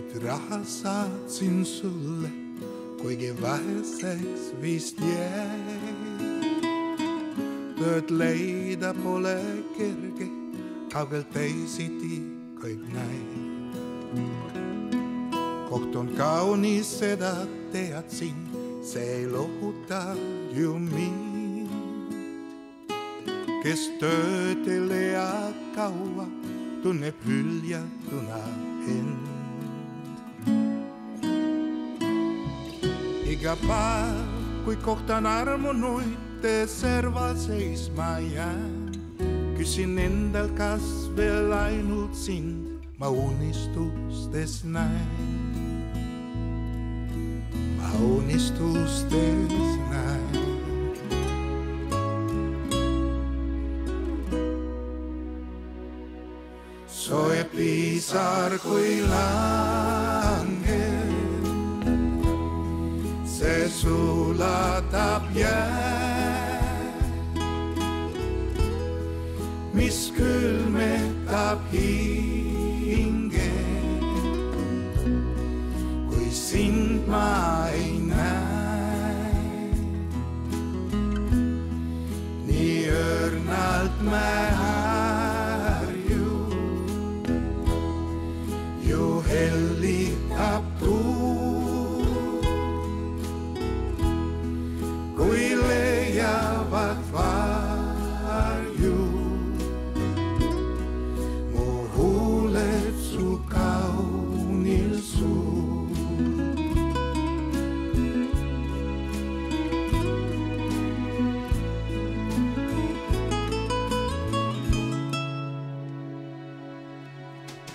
et raha saatsin sulle, kuigi väheseks vist jäi. Tööd leida pole kerge, kaugelt teisiti kõik näib. Koht on kaunis, seda teadsin, see ei lohuta ju mind. Kes tööd ei lea kaua, tunneb hüljatuna end. Iga päev, kui kohtan armunuid, serval seisma jään. Küsin endal, kas veel ainult sind ma unistustes näen. Ma unistustes näen. Soe pisar kui langeb, see sulatab jää, mis külmetab hinge, kui sind ma ei näe. Nii õrnalt me hellitab tuul, kui leiavad varju. Mu huuled su kaunil suul.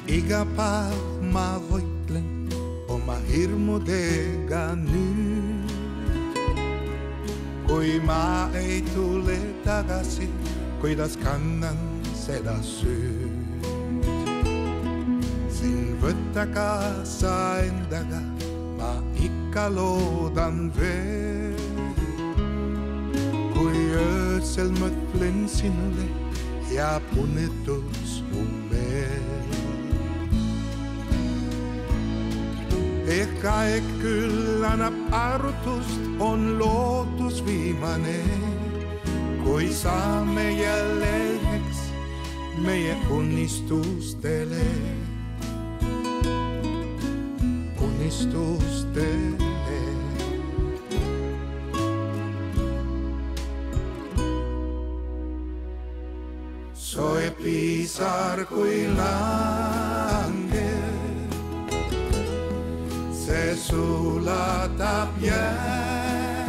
Iga päev ma võitlen oma hirmudega nüüd. Kui ma ei tule tagasi, kuidas kannan seda süüd. Sind võtta kaasa endaga, ma ikka loodan veel. Kui öösel mõtlen sinule, jääb unetus umbeel. Ehk aeg küll annab arutust, on lootus viimane, kui saame jälle üheks meie unistustele. Unistustele. Soe pisar kui langeb, see sulatab jää,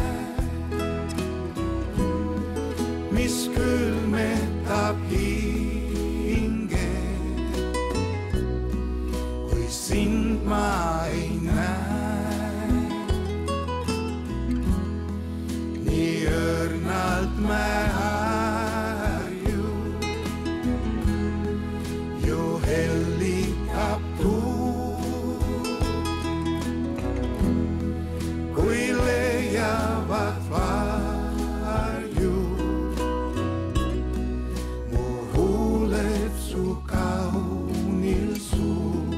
mis külmetab hinge, kui sind ma ei näe. Nii õrnalt me harju, ju hellitab tuul, kui leiavad varju. Mu huuled su kaunil suul,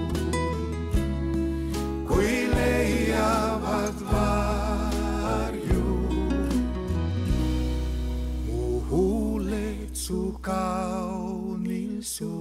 kui leiavad varju. Mu huuled su kaunil suul.